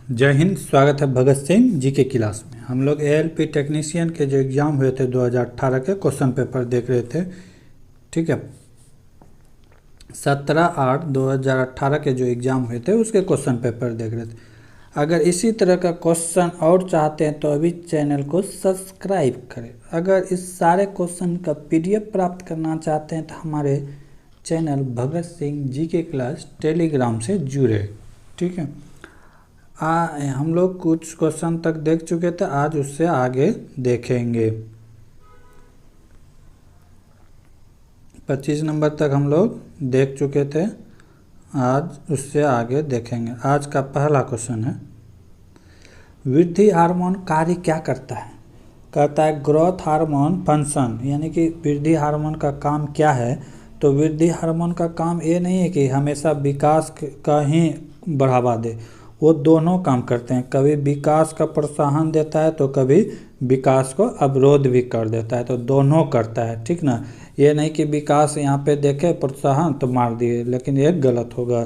जय हिंद। स्वागत है भगत सिंह जी के क्लास में। हम लोग एएलपी टेक्नीशियन के जो एग्ज़ाम हुए थे 2018 के क्वेश्चन पेपर देख रहे थे। ठीक है, 17/8/2018 के जो एग्ज़ाम हुए थे उसके क्वेश्चन पेपर देख रहे थे। अगर इसी तरह का क्वेश्चन और चाहते हैं तो अभी चैनल को सब्सक्राइब करें। अगर इस सारे क्वेश्चन का पीडीएफ प्राप्त करना चाहते हैं तो हमारे चैनल भगत सिंह जी के क्लास टेलीग्राम से जुड़े। ठीक है, हम लोग कुछ क्वेश्चन तक देख चुके थे, आज उससे आगे देखेंगे। 25 नंबर तक हम लोग देख चुके थे, आज उससे आगे देखेंगे। आज का पहला क्वेश्चन है, वृद्धि हार्मोन कार्य क्या करता है? कहता है ग्रोथ हार्मोन फंक्शन, यानी कि वृद्धि हार्मोन का काम क्या है। तो वृद्धि हार्मोन का काम ये नहीं है कि हमेशा विकास का ही बढ़ावा दे, वो दोनों काम करते हैं। कभी विकास का प्रोत्साहन देता है तो कभी विकास को अवरोध भी कर देता है, तो दोनों करता है। ठीक ना, ये नहीं कि विकास यहाँ पे देखे प्रोत्साहन तो मार दिए, लेकिन ये गलत होगा।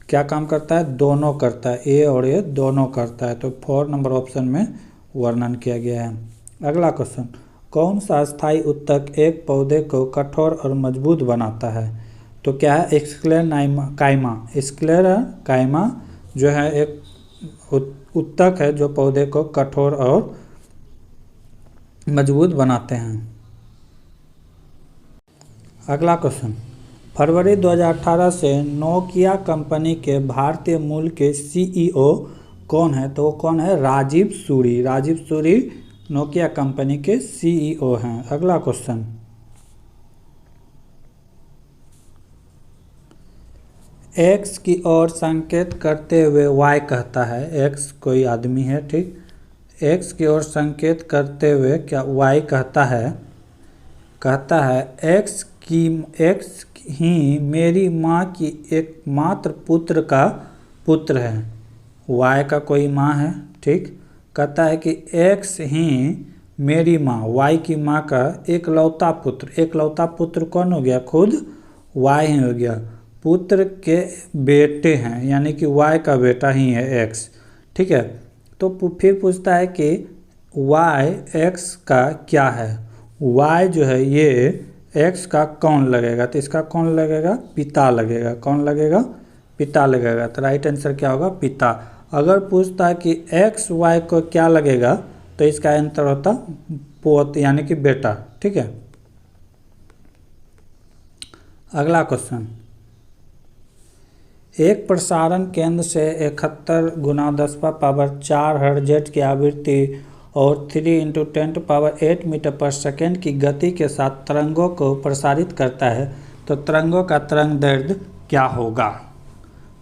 क्या काम करता है? दोनों करता है, ए और ए दोनों करता है। तो 4 नंबर ऑप्शन में वर्णन किया गया है। अगला क्वेश्चन, कौन सा स्थायी ऊतक एक पौधे को कठोर और मजबूत बनाता है? तो क्या है? स्क्लेरकाइमा। स्क्लेरकाइमा जो है एक ऊतक है जो पौधे को कठोर और मजबूत बनाते हैं। अगला क्वेश्चन, फरवरी 2018 से नोकिया कंपनी के भारतीय मूल के सीईओ कौन है? तो वो कौन है? राजीव सूरी। राजीव सूरी नोकिया कंपनी के सीईओ हैं। अगला क्वेश्चन, एक्स की ओर संकेत करते हुए वाई कहता है। एक्स कोई आदमी है, ठीक। एक्स की ओर संकेत करते हुए क्या वाई कहता है? कहता है एक्स ही मेरी माँ की एकमात्र पुत्र का पुत्र है। वाई का कोई माँ है, ठीक। कहता है कि एक्स ही मेरी माँ, वाई की माँ का एकलौता पुत्र। एकलौता पुत्र कौन हो गया? खुद वाई ही हो गया। पुत्र के बेटे हैं, यानी कि वाई का बेटा ही है एक्स। ठीक है, तो फिर पूछता है कि वाई एक्स का क्या है? वाई जो है ये एक्स का कौन लगेगा? तो इसका कौन लगेगा? पिता लगेगा। कौन लगेगा? पिता लगेगा। तो राइट आंसर क्या होगा? पिता। अगर पूछता है कि एक्स वाई को क्या लगेगा तो इसका आंसर होता पोत, यानी कि बेटा। ठीक है, अगला क्वेश्चन, एक प्रसारण केंद्र से 71 × 10⁻4 हर्ट्ज की आवृत्ति और 3 × 10⁸ मीटर पर सेकेंड की गति के साथ तरंगों को प्रसारित करता है, तो तरंगों का तरंग दैर्ध्य क्या होगा?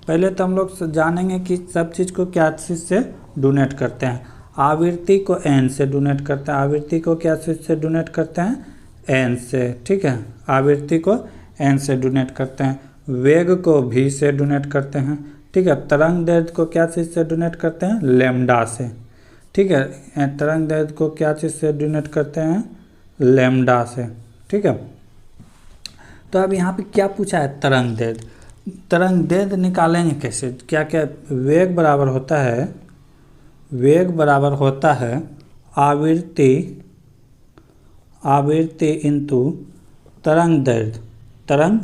पहले तो हम लोग जानेंगे कि सब चीज़ को क्या चीज़ से डोनेट करते हैं। आवृत्ति को एन से डोनेट करते हैं। आवृत्ति को क्या चीज़ से डोनेट करते हैं? एन से। ठीक है, आवृत्ति को एन से डोनेट करते हैं। वेग को भी से डोनेट करते हैं। ठीक है, तरंग दैर्ध्य को क्या चीज़ से डोनेट करते हैं? लैम्डा से। ठीक है, तरंग दैर्ध्य को क्या चीज़ से डोनेट करते हैं? लैम्डा से। ठीक है, तो अब यहाँ पे क्या पूछा है? तरंग दैर्ध्य। तरंग दैर्ध्य निकालेंगे कैसे? क्या क्या? वेग बराबर होता है, वेग बराबर होता है आवृत्ति इंटू तरंग दैर्ध्य। तरंग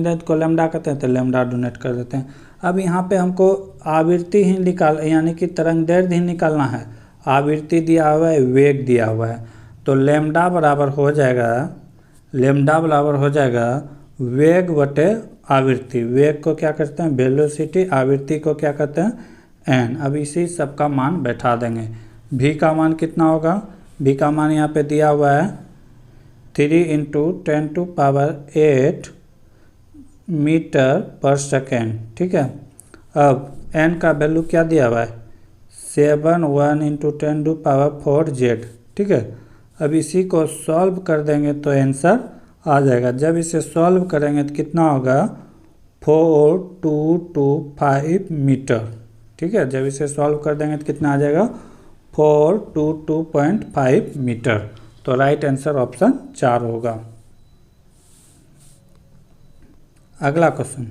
दैर्ध्य को लैम्डा कहते हैं, तो लैम्डा डोनेट कर देते हैं। अब यहाँ पे हमको आवृत्ति ही यानी कि तरंग दैर्ध्य ही निकालना है। आवृत्ति दिया हुआ है, वेग दिया हुआ है, तो लैम्डा बराबर हो जाएगा वेग बटे आवृत्ति। वेग को क्या करते हैं? वेलोसिटी। आवृत्ति को क्या कहते हैं? एन। अब इसी सब का मान बैठा देंगे। भी का मान कितना होगा? भी का मान यहाँ पे दिया हुआ है 3 × 10⁸ मीटर पर सेकेंड। ठीक है, अब एन का वैल्यू क्या दिया हुआ है? 7 × 10⁴ जेड। ठीक है, अब इसी को सॉल्व कर देंगे तो आंसर आ जाएगा। जब इसे सॉल्व करेंगे तो कितना होगा? 4225 मीटर। ठीक है, जब इसे सॉल्व कर देंगे तो कितना आ जाएगा? 422.5 मीटर। तो राइट आंसर ऑप्शन 4 होगा। अगला क्वेश्चन,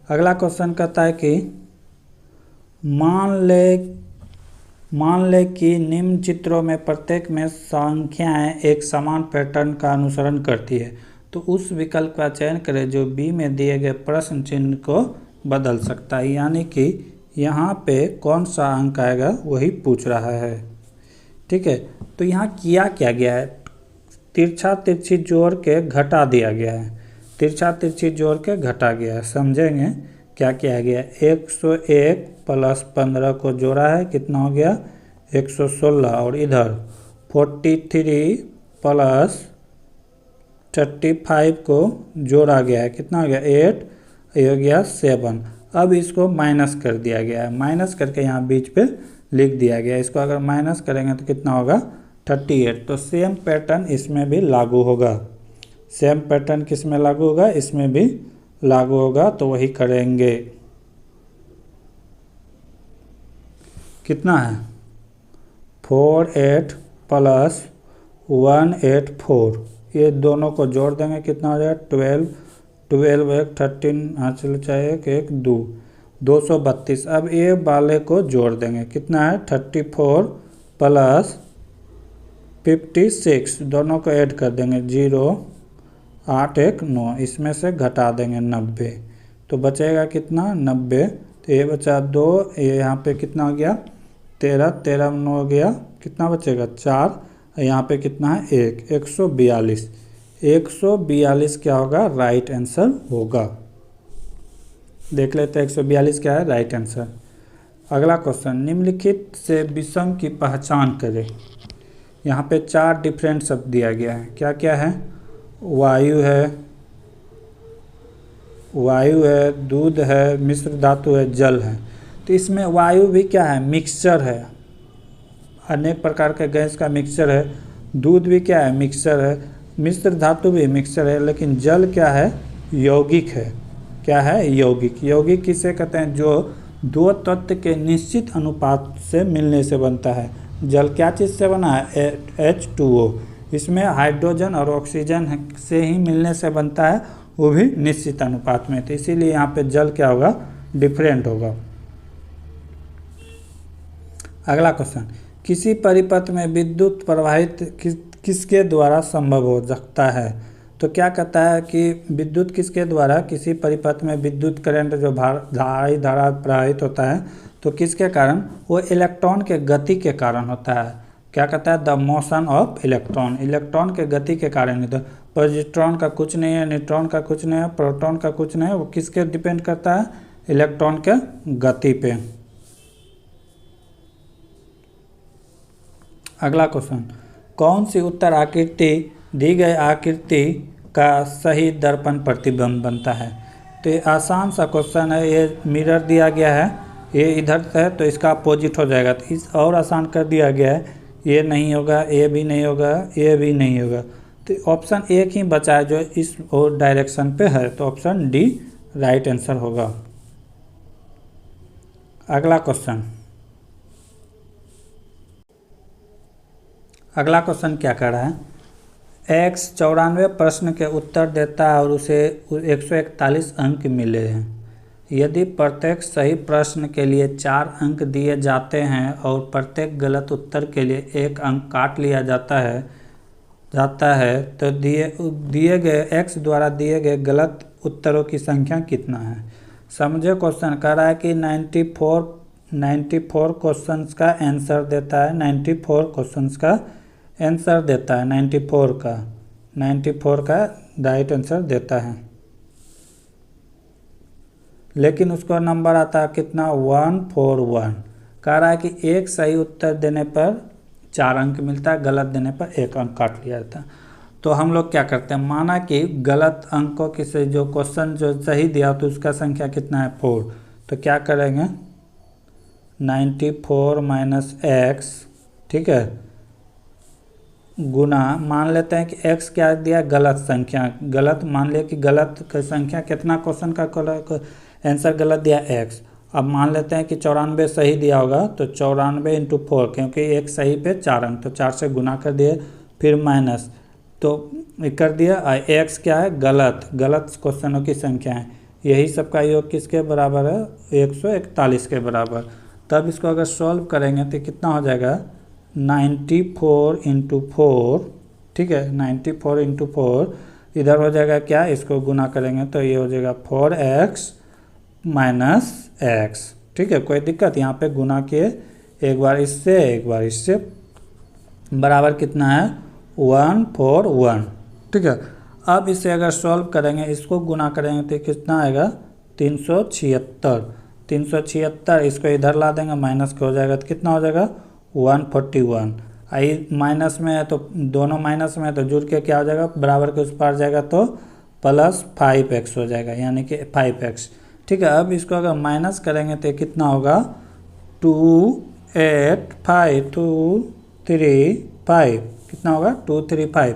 अगला क्वेश्चन कहता है कि मान ले कि निम्न चित्रों में प्रत्येक में संख्याएं एक समान पैटर्न का अनुसरण करती है, तो उस विकल्प का चयन करें जो बी में दिए गए प्रश्न चिन्ह को बदल सकता है। यानी कि यहाँ पे कौन सा अंक आएगा वही पूछ रहा है। ठीक है, तो यहाँ किया क्या गया है, तिरछा तिरछी जोड़ के घटा दिया गया है, तिरछा तिरछी जोड़ के घटा गया है। समझेंगे क्या किया गया है। 101 प्लस 15 को जोड़ा है, कितना हो गया 116। और इधर 43 प्लस 35 को जोड़ा गया है, कितना हो गया 8, ये हो गया 7। अब इसको माइनस कर दिया गया है, माइनस करके यहाँ बीच पे लिख दिया गया है। इसको अगर माइनस करेंगे तो कितना होगा 38। तो सेम पैटर्न इसमें भी लागू होगा, सेम पैटर्न किस में लागू होगा, इसमें भी लागू होगा। तो वही करेंगे। कितना है 48 प्लस 184, ये दोनों को जोड़ देंगे, कितना हो जाएगा 12, 12 1 13 हासिल चाहिए कि 1 2, 232। अब ये वाले को जोड़ देंगे, कितना है 34 प्लस 56, दोनों को ऐड कर देंगे 0 8 1 9, इसमें से घटा देंगे 90, तो बचेगा कितना 90। तो ये बचा 2, ये यहाँ पे कितना हो गया 13, 13 में 9 हो गया, कितना बचेगा 4, यहाँ पे कितना है 1, 142। 142 क्या होगा, राइट आंसर होगा। देख लेते हैं 142 क्या है, राइट आंसर। अगला क्वेश्चन, निम्नलिखित से विषम की पहचान करें। यहाँ पे 4 डिफरेंट शब्द दिया गया है, क्या क्या है, वायु है, दूध है, मिश्र धातु है, जल है। तो इसमें वायु भी क्या है, मिक्सचर है, अनेक प्रकार के गैस का मिक्सचर है। दूध भी क्या है, मिक्सचर है। मिश्र धातु भी मिक्सचर है। लेकिन जल क्या है, यौगिक है। क्या है, यौगिक। यौगिक किसे कहते हैं, जो दो तत्व के निश्चित अनुपात से मिलने से बनता है। जल क्या चीज़ से बना है, H2O। इसमें हाइड्रोजन और ऑक्सीजन से ही मिलने से बनता है, वो भी निश्चित अनुपात में। तो इसीलिए यहाँ पे जल क्या होगा, डिफरेंट होगा। अगला क्वेश्चन, किसी परिपथ में विद्युत प्रवाहित किसके द्वारा संभव हो सकता है। तो क्या कहता है कि विद्युत किसके द्वारा, किसी परिपथ में विद्युत करंट जो धारा प्रवाहित होता है, तो किसके कारण, वो इलेक्ट्रॉन के गति के कारण होता है। क्या कहता है, the motion of electron, electron के गति के कारण। नहीं तो पॉजिट्रॉन का कुछ नहीं है, न्यूट्रॉन का कुछ नहीं है, प्रोटॉन का कुछ नहीं है, वो किसके डिपेंड करता है, इलेक्ट्रॉन के गति पे। अगला क्वेश्चन, कौन सी उत्तर आकृति दी गई आकृति का सही दर्पण प्रतिबिंब बनता है। तो ये आसान सा क्वेश्चन है। ये मिरर दिया गया है, ये इधर से है तो इसका अपोजिट हो जाएगा। तो इस और आसान कर दिया गया है, ये नहीं होगा, ये भी नहीं होगा, ये भी नहीं होगा। तो ऑप्शन एक ही बचा है जो इस और डायरेक्शन पे है, तो ऑप्शन डी राइट आंसर होगा। अगला क्वेश्चन, अगला क्वेश्चन क्या कर रहा है, x 94 प्रश्न के उत्तर देता है और उसे 141 अंक मिले हैं। यदि प्रत्येक सही प्रश्न के लिए 4 अंक दिए जाते हैं और प्रत्येक गलत उत्तर के लिए 1 अंक काट लिया जाता है तो दिए गए x द्वारा दिए गए गलत उत्तरों की संख्या कितना है। समझे क्वेश्चन कह रहा है कि 94 क्वेश्चंस का आंसर देता है, 94 क्वेश्चंस का आंसर देता है, 94 का राइट आंसर देता है। लेकिन उसका नंबर आता है कितना, 141। कह रहा है कि एक सही उत्तर देने पर 4 अंक मिलता है, गलत देने पर 1 अंक काट लिया जाता है। तो हम लोग क्या करते हैं, माना कि गलत अंकों की से जो क्वेश्चन जो सही दिया तो उसका संख्या कितना है 4। तो क्या करेंगे 94 माइनस x, ठीक है, गुना मान लेते हैं कि x क्या दिया, गलत संख्या, गलत मान लिया कि गलत संख्या कितना क्वेश्चन का आंसर गलत दिया x। अब मान लेते हैं कि 94 सही दिया होगा, तो 94 इंटू 4, क्योंकि एक सही पे 4 अंक, तो 4 से गुना कर दिए, फिर माइनस तो कर दिया। x क्या है, गलत क्वेश्चनों की संख्या है, यही सब का योग किसके बराबर है, 141 के बराबर। तब इसको अगर सॉल्व करेंगे तो कितना हो जाएगा, 94 इंटू 4, ठीक है, 94 इंटू 4, इधर हो जाएगा क्या, इसको गुना करेंगे तो ये हो जाएगा 4x माइनस एक्स, ठीक है, कोई दिक्कत। यहाँ पे गुना किए, एक बार इससे एक बार इससे, बराबर कितना है 141, ठीक है। अब इसे अगर सॉल्व करेंगे, इसको गुना करेंगे तो कितना आएगा 376, 376, इसको इधर ला देंगे माइनस के हो जाएगा तो कितना हो जाएगा 141। आई माइनस में है तो दोनों माइनस में है तो जुड़ के क्या हो जाएगा, बराबर के उस पार जाएगा तो प्लस 5x हो जाएगा, यानी कि 5x, ठीक है। अब इसको अगर माइनस करेंगे तो कितना होगा 285 कितना होगा 235,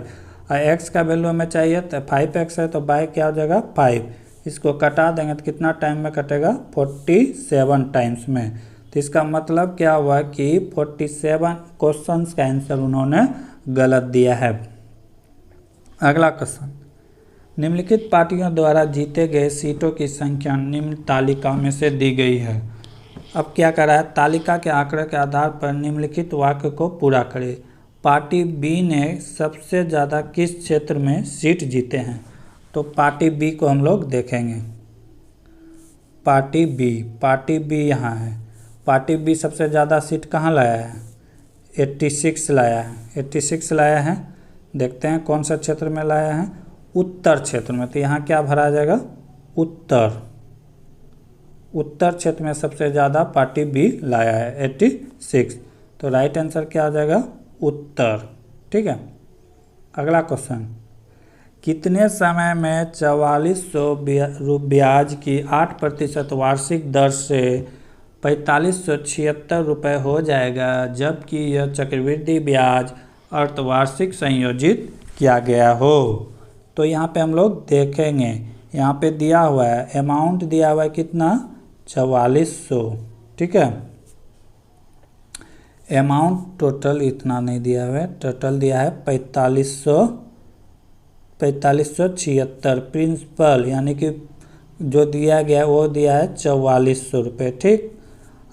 और x का वैल्यू हमें चाहिए तो 5x है तो बाय क्या हो जाएगा 5, इसको कटा देंगे तो कितना टाइम में कटेगा 47 टाइम्स में। तो इसका मतलब क्या हुआ कि 47 क्वेश्चंस का आंसर उन्होंने गलत दिया है। अगला क्वेश्चन, निम्नलिखित पार्टियों द्वारा जीते गए सीटों की संख्या निम्न तालिका में से दी गई है। अब क्या कर रहा है, तालिका के आंकड़े के आधार पर निम्नलिखित वाक्य को पूरा करें। पार्टी बी ने सबसे ज़्यादा किस क्षेत्र में सीट जीते हैं। तो पार्टी बी को हम लोग देखेंगे। पार्टी बी यहाँ है। पार्टी बी सबसे ज़्यादा सीट कहाँ लाया है, 86 लाया है, 86 लाया है। देखते हैं कौन सा क्षेत्र में लाया है, उत्तर क्षेत्र में। तो यहाँ क्या भरा जाएगा, उत्तर क्षेत्र में सबसे ज़्यादा पार्टी बी लाया है 86। तो राइट आंसर क्या हो जाएगा, उत्तर, ठीक है। अगला क्वेश्चन, कितने समय में 4400 ब्याज की 8% वार्षिक दर से 4576 रुपये हो जाएगा, जबकि यह चक्रवृद्धि ब्याज अर्धवार्षिक संयोजित किया गया हो। तो यहाँ पे हम लोग देखेंगे, यहाँ पे दिया हुआ है अमाउंट, दिया हुआ है कितना 4400, ठीक है। अमाउंट टोटल इतना नहीं दिया हुआ है, टोटल दिया है 4576। प्रिंसिपल यानी कि जो दिया गया वो दिया है 4400 रुपये, ठीक।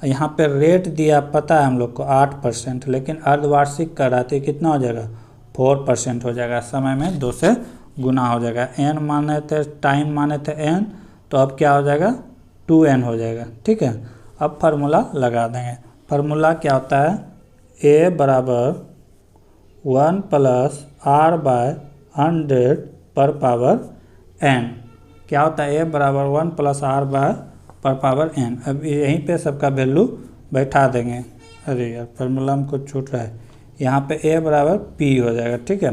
यहाँ पे रेट दिया पता है हम लोग को 8%, लेकिन अर्धवार्षिक कर रहा था कितना हो जाएगा 4% हो जाएगा, समय में 2 से गुना हो जाएगा। n माने थे, टाइम माने थे n, तो अब क्या हो जाएगा 2n हो जाएगा, ठीक है। अब फार्मूला लगा देंगे। फार्मूला क्या होता है, a बराबर 1 + r/100 पर पावर n। क्या होता है, a बराबर 1 + r/n। अब यहीं पे सबका वैल्यू बैठा देंगे। अरे यार फार्मूला हमको छूट रहा है, यहाँ पे a बराबर p हो जाएगा, ठीक है।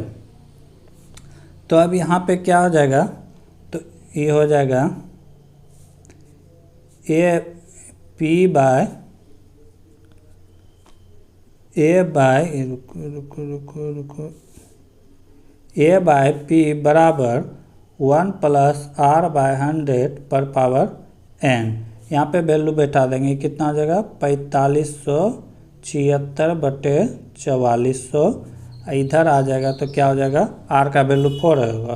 तो अब यहाँ पे क्या हो जाएगा, तो ये हो जाएगा a बाय p बराबर 1 + r/100 पर पावर n। यहाँ पे वैल्यू बैठा देंगे, कितना हो जाएगा 4576/4400। इधर आ जाएगा तो क्या हो जाएगा, r का वैल्यू 4 होगा,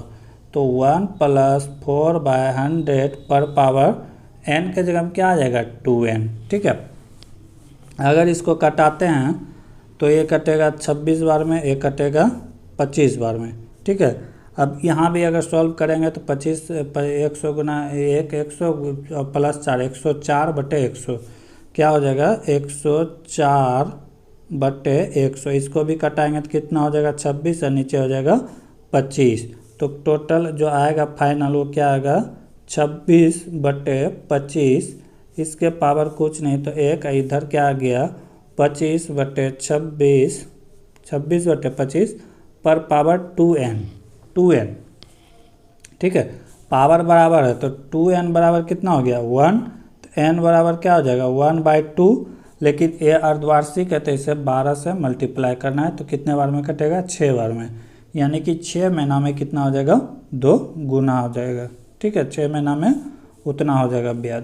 तो 1 + 4/100 पर पावर n के जगह में क्या आ जाएगा 2n, ठीक है। अगर इसको कटाते हैं तो ये कटेगा 26 बार में, ये कटेगा 25 बार में, ठीक है। अब यहाँ भी अगर सॉल्व करेंगे तो 100 + 4 104/100 क्या हो जाएगा 104/100। इसको भी कटाएंगे तो कितना हो जाएगा 26 और नीचे हो जाएगा 25। तो टोटल जो आएगा फाइनल वो क्या आएगा 26/25। इसके पावर कुछ नहीं तो एक, इधर क्या आ गया 25/26, 26/25 पर पावर 2n, ठीक है। पावर बराबर है तो 2n बराबर कितना हो गया 1, तो n बराबर क्या हो जाएगा 1/2। लेकिन ये अर्धवार्षिक है तो इसे 12 से मल्टीप्लाई करना है, तो कितने बार में कटेगा 6 बार में, यानी कि 6 महीना में कितना हो जाएगा 2 गुना हो जाएगा, ठीक है। 6 महीना में उतना हो जाएगा ब्याज।